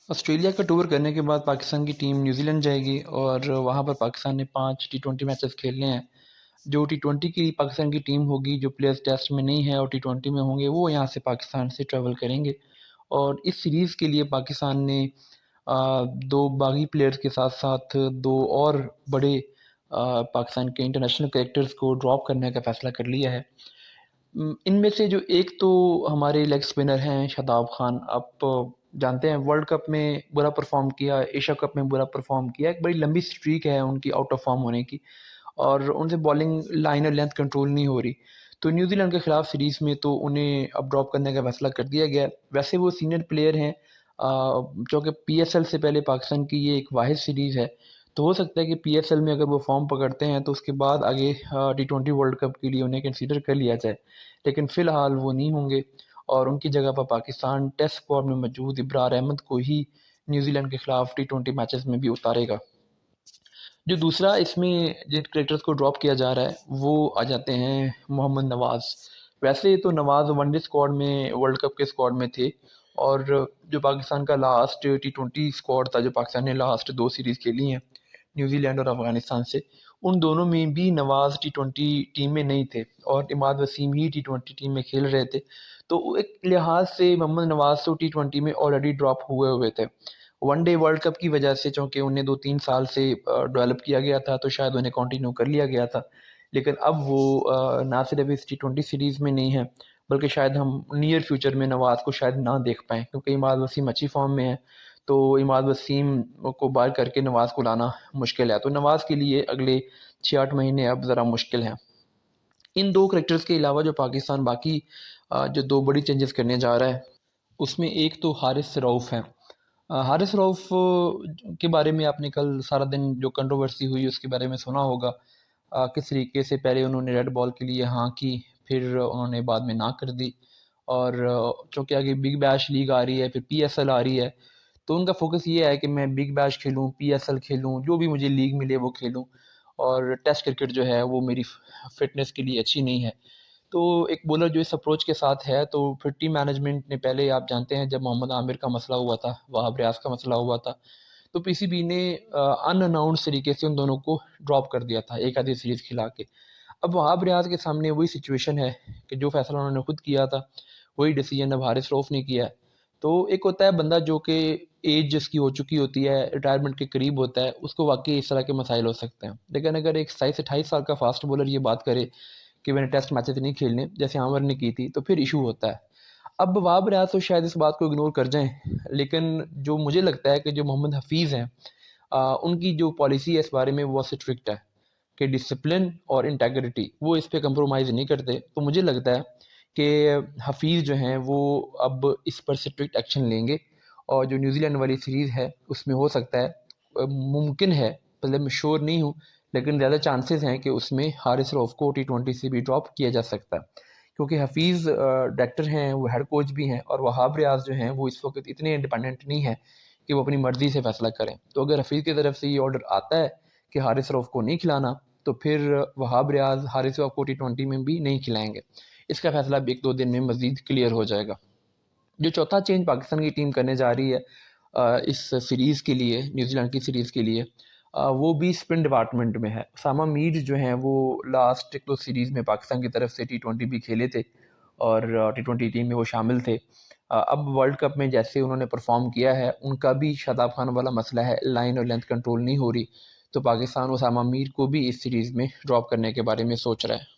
Australia کا tour کرنے کے بعد پاکستان کی ٹیم نیوزی لینڈ جائے گی اور وہاں پر پاکستان نے 5 T20 میچز کھیلنے ہیں۔ جو T20 کی پاکستان کی ٹیم ہوگی، جو پلیئرز ٹیسٹ میں نہیں ہیں اور T20 میں ہوں گے، وہ یہاں سے پاکستان سے ٹریول کریں گے۔ اور اس سیریز کے لیے پاکستان نے دو باغی پلیئرز کے ساتھ ساتھ دو اور بڑے پاکستان کے انٹرنیشنل کریکٹرز کو ڈراپ کرنے کا فیصلہ کر لیا ہے۔ ان میں سے جو ایک تو ہمارے لیگ اسپنر ہیں شاداب خان، آپ جانتے ہیں ورلڈ کپ میں برا پرفارم کیا، ایشیا کپ میں برا پرفارم کیا، ایک بڑی لمبی سٹریک ہے ان کی آؤٹ آف فارم ہونے کی، اور ان سے بالنگ لائن اور لینتھ کنٹرول نہیں ہو رہی۔ تو نیوزی لینڈ کے خلاف سیریز میں تو انہیں اب ڈراپ کرنے کا فیصلہ کر دیا گیا۔ ویسے وہ سینئر پلیئر ہیں، چونکہ پی ایس ایل سے پہلے پاکستان کی یہ ایک واحد سیریز ہے، تو ہو سکتا ہے کہ پی ایس ایل میں اگر وہ فارم پکڑتے ہیں تو اس کے بعد آگے T20 ورلڈ کپ کے لیے انہیں کنسیڈر کر لیا جائے، لیکن فی الحال وہ نہیں ہوں گے، اور ان کی جگہ پر پاکستان ٹیسٹ اسکواڈ میں موجود ابرار احمد کو ہی نیوزی لینڈ کے خلاف T20 میچز میں بھی اتارے گا۔ جو دوسرا اس میں جن کریکٹرز کو ڈراپ کیا جا رہا ہے وہ آ جاتے ہیں محمد نواز۔ ویسے تو نواز ون ڈے اسکواڈ میں ورلڈ کپ کے اسکواڈ میں تھے، اور جو پاکستان کا لاسٹ T20 اسکواڈ تھا، جو پاکستان نے لاسٹ 2 سیریز کھیلی ہیں نیوزی لینڈ اور افغانستان سے، ان دونوں میں بھی نواز T20 ٹیم میں نہیں تھے اور اماد وسیم ہی T20 ٹیم میں کھیل رہے تھے، تو ایک لحاظ سے محمد نواز تو T20 میں آلریڈی ڈراپ ہوئے تھے۔ ون ڈے ورلڈ کپ کی وجہ سے چونکہ انہیں 2-3 سال سے ڈیولپ کیا گیا تھا تو شاید انہیں کنٹینیو کر لیا گیا تھا، لیکن اب وہ نہ صرف اس T20 سیریز میں نہیں ہے بلکہ شاید ہم نیئر فیوچر میں نواز کو شاید نہ دیکھ پائیں، کیونکہ اماد وسیم اچھی فارم میں ہے، تو اماد وسیم کو باہر کر کے نواز کو لانا مشکل ہے، تو نواز کے لیے اگلے 6-8 مہینے اب ذرا مشکل ہیں۔ ان دو کریکٹرز کے علاوہ جو پاکستان باقی جو 2 بڑی چینجز کرنے جا رہا ہے، اس میں ایک تو حارث رؤف ہے۔ حارث رؤف کے بارے میں آپ نے کل سارا دن جو کنٹروورسی ہوئی اس کے بارے میں سنا ہوگا، کس طریقے سے پہلے انہوں نے ریڈ بال کے لیے ہاں کی، پھر انہوں نے بعد میں نہ کر دی، اور چونکہ آگے بگ بیش لیگ آ رہی ہے، پھر پی ایس ایل آ رہی ہے، تو ان کا فوکس یہ ہے کہ میں بگ بیش کھیلوں، پی ایس ایل کھیلوں، جو بھی مجھے لیگ ملے وہ کھیلوں، اور ٹیسٹ کرکٹ جو ہے وہ میری فٹنس کے لیے اچھی نہیں ہے۔ تو ایک بولر جو اس اپروچ کے ساتھ ہے، تو پھر ٹیم مینجمنٹ نے پہلے آپ جانتے ہیں جب محمد عامر کا مسئلہ ہوا تھا، وہاب ریاض کا مسئلہ ہوا تھا، تو پی سی بی نے ان اناؤنس طریقے سے ان دونوں کو ڈراپ کر دیا تھا ایک آدھی سیریز کھلا کے۔ اب وہاب ریاض کے سامنے وہی سچویشن ہے کہ جو فیصلہ انہوں نے خود کیا تھا وہی ڈیسیجن اب حارث رؤف نے کیا ہے۔ تو ایک ہوتا ہے بندہ جو کہ ایج جس کی ہو چکی ہوتی ہے، ریٹائرمنٹ کے قریب ہوتا ہے، اس کو واقعی اس طرح کے مسائل ہو سکتے ہیں، لیکن اگر ایک 27-28 سال کا فاسٹ بولر یہ بات کرے کہ میں نے ٹیسٹ میچز نہیں کھیلنے جیسے عامر نے کی تھی، تو پھر ایشو ہوتا ہے۔ اب وہاب ریاض تو شاید اس بات کو اگنور کر جائیں، لیکن جو مجھے لگتا ہے کہ جو محمد حفیظ ہیں، ان کی جو پالیسی ہے اس بارے میں وہ اسٹرکٹ ہے کہ ڈسپلن اور انٹیگریٹی وہ اس پہ کمپرومائز نہیں کرتے، تو مجھے لگتا ہے کہ حفیظ جو ہیں وہ اب اس پر اسٹرکٹ ایکشن لیں گے، اور جو نیوزی لینڈ والی سیریز ہے اس میں ہو سکتا ہے، ممکن ہے، مطلب میں شور نہیں ہوں، لیکن زیادہ چانسز ہیں کہ اس میں حارث رؤف کو T20 سے بھی ڈراپ کیا جا سکتا ہے، کیونکہ حفیظ ڈائریکٹر ہیں، وہ ہیڈ کوچ بھی ہیں، اور وہاب ریاض جو ہیں وہ اس وقت اتنے انڈیپینڈنٹ نہیں ہیں کہ وہ اپنی مرضی سے فیصلہ کریں۔ تو اگر حفیظ کی طرف سے یہ آرڈر آتا ہے کہ حارث رؤف کو نہیں کھلانا، تو پھر وہاب ریاض حارث رؤف کو T20 میں بھی نہیں کھلائیں گے۔ اس کا فیصلہ اب 1-2 دن میں مزید کلیئر ہو جائے گا۔ جو چوتھا چینج پاکستان کی ٹیم کرنے جا رہی ہے اس سیریز کے لیے، نیوزی لینڈ کی سیریز کے لیے، وہ بھی اسپن ڈپارٹمنٹ میں ہے۔ اسامہ میر جو ہیں وہ لاسٹ 1-2 سیریز میں پاکستان کی طرف سے T20 بھی کھیلے تھے اور T20 ٹیم میں وہ شامل تھے۔ اب ورلڈ کپ میں جیسے انہوں نے پرفارم کیا ہے، ان کا بھی شاداب خان والا مسئلہ ہے، لائن اور لینتھ کنٹرول نہیں ہو رہی، تو پاکستان اسامہ میر کو بھی اس سیریز میں ڈراپ کرنے کے بارے میں سوچ رہا ہے۔